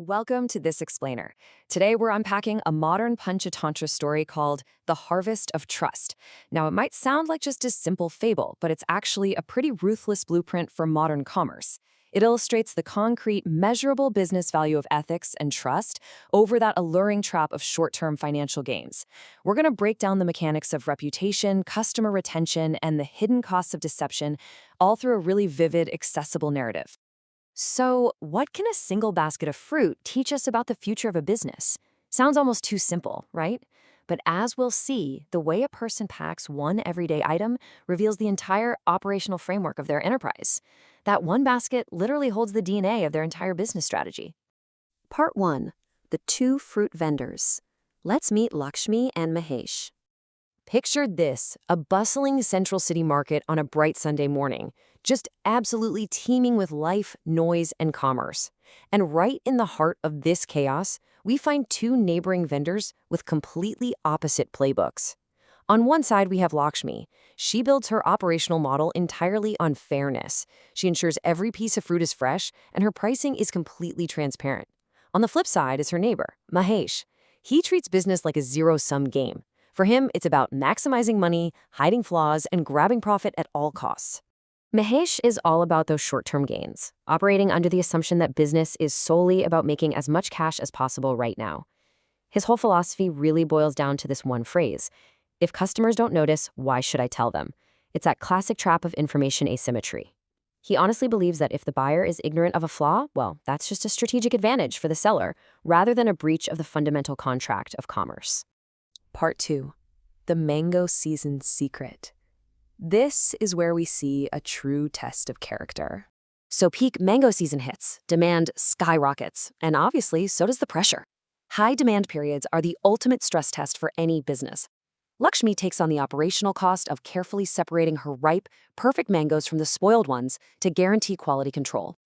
Welcome to This Explainer. Today we're unpacking a modern Panchatantra story called The Harvest of Trust. Now, it might sound like just a simple fable, but it's actually a pretty ruthless blueprint for modern commerce. It illustrates the concrete, measurable business value of ethics and trust over that alluring trap of short-term financial gains. We're going to break down the mechanics of reputation, customer retention, and the hidden costs of deception, all through a really vivid, accessible narrative. So, what can a single basket of fruit teach us about the future of a business? Sounds almost too simple, right? But as we'll see, the way a person packs one everyday item reveals the entire operational framework of their enterprise. That one basket literally holds the DNA of their entire business strategy. Part 1. The Two Fruit Vendors. Let's meet Lakshmi and Mahesh. Picture this, a bustling central city market on a bright Sunday morning, just absolutely teeming with life, noise, and commerce. And right in the heart of this chaos, we find two neighboring vendors with completely opposite playbooks. On one side, we have Lakshmi. She builds her operational model entirely on fairness. She ensures every piece of fruit is fresh, and her pricing is completely transparent. On the flip side is her neighbor, Mahesh. He treats business like a zero-sum game. For him, it's about maximizing money, hiding flaws, and grabbing profit at all costs. Mahesh is all about those short-term gains, operating under the assumption that business is solely about making as much cash as possible right now. His whole philosophy really boils down to this one phrase: if customers don't notice, why should I tell them? It's that classic trap of information asymmetry. He honestly believes that if the buyer is ignorant of a flaw, well, that's just a strategic advantage for the seller, rather than a breach of the fundamental contract of commerce. Part 2. The Mango Season Secret. This is where we see a true test of character. So peak mango season hits, demand skyrockets, and obviously so does the pressure. High demand periods are the ultimate stress test for any business. Lakshmi takes on the operational cost of carefully separating her ripe, perfect mangoes from the spoiled ones to guarantee quality control.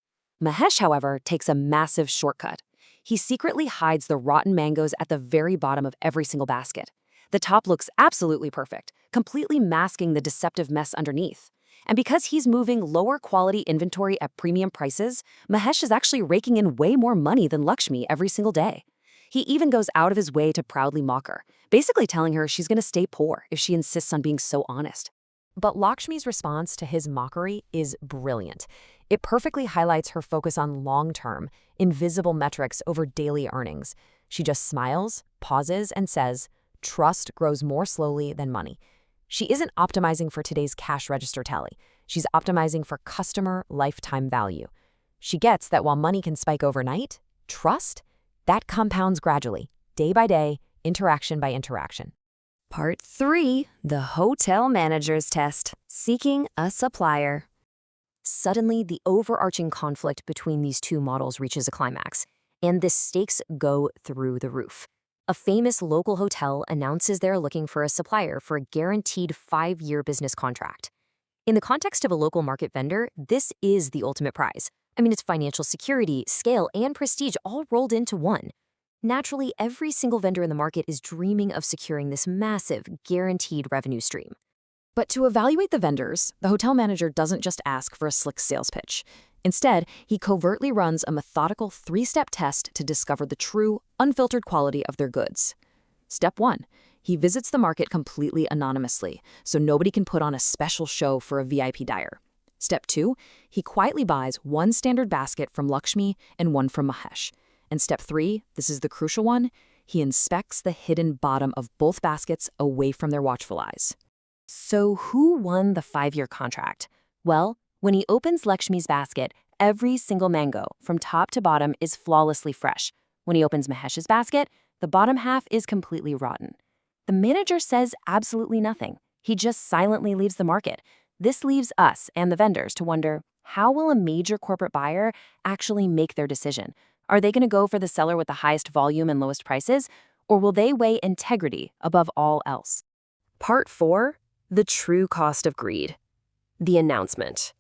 Mahesh, however, takes a massive shortcut. He secretly hides the rotten mangoes at the very bottom of every single basket. The top looks absolutely perfect, completely masking the deceptive mess underneath. And because he's moving lower quality inventory at premium prices, Mahesh is actually raking in way more money than Lakshmi every single day. He even goes out of his way to proudly mock her, basically telling her she's going to stay poor if she insists on being so honest. But Lakshmi's response to his mockery is brilliant. It perfectly highlights her focus on long-term, invisible metrics over daily earnings. She just smiles, pauses, and says, "Trust grows more slowly than money." She isn't optimizing for today's cash register tally. She's optimizing for customer lifetime value. She gets that while money can spike overnight, trust, that compounds gradually, day by day, interaction by interaction. Part 3. The Hotel Manager's Test. Seeking a Supplier. Suddenly, the overarching conflict between these two models reaches a climax, and the stakes go through the roof. A famous local hotel announces they're looking for a supplier for a guaranteed 5-year business contract. In the context of a local market vendor, this is the ultimate prize. I mean, it's financial security, scale, and prestige all rolled into one. Naturally, every single vendor in the market is dreaming of securing this massive, guaranteed revenue stream. But to evaluate the vendors, the hotel manager doesn't just ask for a slick sales pitch. Instead, he covertly runs a methodical 3-step test to discover the true, unfiltered quality of their goods. Step 1. He visits the market completely anonymously, so nobody can put on a special show for a VIP dyer. Step 2. He quietly buys one standard basket from Lakshmi and one from Mahesh. And step 3, this is the crucial one, he inspects the hidden bottom of both baskets away from their watchful eyes. So who won the 5-year contract? Well, when he opens Lakshmi's basket, every single mango, from top to bottom, is flawlessly fresh. When he opens Mahesh's basket, the bottom half is completely rotten. The manager says absolutely nothing. He just silently leaves the market. This leaves us and the vendors to wonder, how will a major corporate buyer actually make their decision? Are they going to go for the seller with the highest volume and lowest prices, or will they weigh integrity above all else? Part 4. The True Cost of Greed. The Announcement.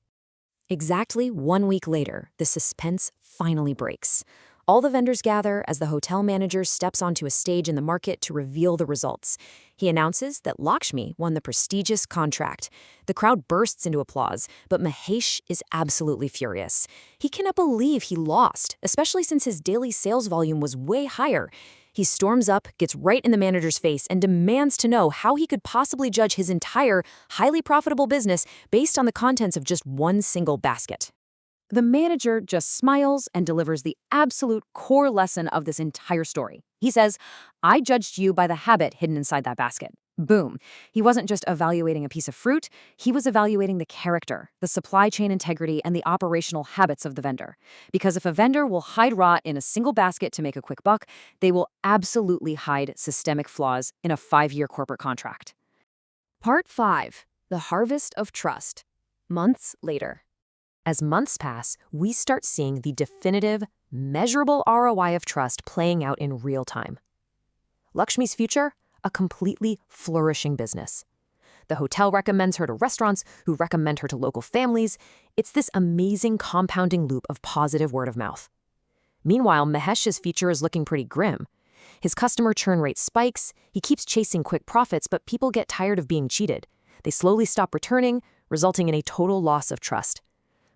Exactly 1 week later, the suspense finally breaks. All the vendors gather as the hotel manager steps onto a stage in the market to reveal the results. He announces that Lakshmi won the prestigious contract. The crowd bursts into applause, but Mahesh is absolutely furious. He cannot believe he lost, especially since his daily sales volume was way higher. He storms up, gets right in the manager's face, and demands to know how he could possibly judge his entire, highly profitable business based on the contents of just one single basket. The manager just smiles and delivers the absolute core lesson of this entire story. He says, "I judged you by the habit hidden inside that basket." Boom. He wasn't just evaluating a piece of fruit, he was evaluating the character, the supply chain integrity, and the operational habits of the vendor. Because if a vendor will hide rot in a single basket to make a quick buck, they will absolutely hide systemic flaws in a 5-year corporate contract. Part 5. The Harvest of Trust. Months later. As months pass, we start seeing the definitive, measurable ROI of trust playing out in real time. Lakshmi's future? A completely flourishing business. The hotel recommends her to restaurants who recommend her to local families. It's this amazing compounding loop of positive word of mouth. Meanwhile, Mahesh's future is looking pretty grim. His customer churn rate spikes, he keeps chasing quick profits, but people get tired of being cheated. They slowly stop returning, resulting in a total loss of trust.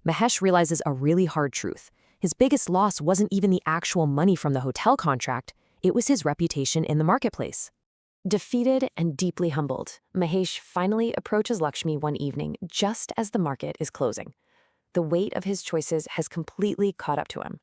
Mahesh realizes a really hard truth. His biggest loss wasn't even the actual money from the hotel contract, it was his reputation in the marketplace. Defeated and deeply humbled, Mahesh finally approaches Lakshmi one evening just as the market is closing. The weight of his choices has completely caught up to him.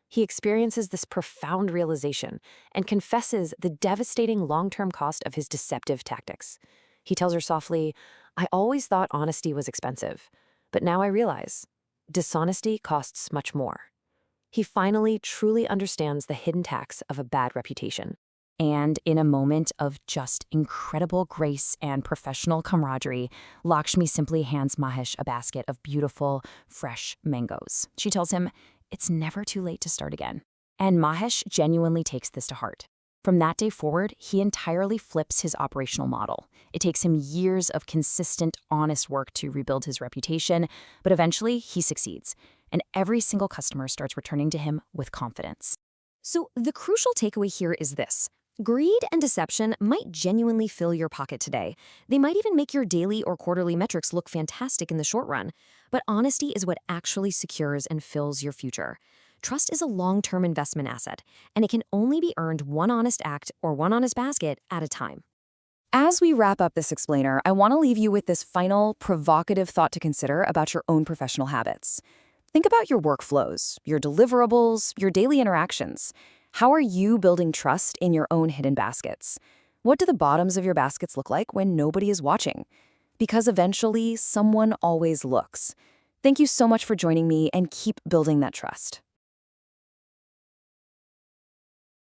He experiences this profound realization and confesses the devastating long-term cost of his deceptive tactics. He tells her softly, "I always thought honesty was expensive, but now I realize dishonesty costs much more." He finally truly understands the hidden tax of a bad reputation. And in a moment of just incredible grace and professional camaraderie, Lakshmi simply hands Mahesh a basket of beautiful, fresh mangoes. She tells him, "It's never too late to start again." And Mahesh genuinely takes this to heart. From that day forward, he entirely flips his operational model. It takes him years of consistent, honest work to rebuild his reputation, but eventually he succeeds, and every single customer starts returning to him with confidence. So the crucial takeaway here is this. Greed and deception might genuinely fill your pocket today. They might even make your daily or quarterly metrics look fantastic in the short run. But honesty is what actually secures and fills your future. Trust is a long-term investment asset, and it can only be earned one honest act or one honest basket at a time. As we wrap up this explainer, I want to leave you with this final, provocative thought to consider about your own professional habits. Think about your workflows, your deliverables, your daily interactions. How are you building trust in your own hidden baskets? What do the bottoms of your baskets look like when nobody is watching? Because eventually, someone always looks. Thank you so much for joining me, and keep building that trust.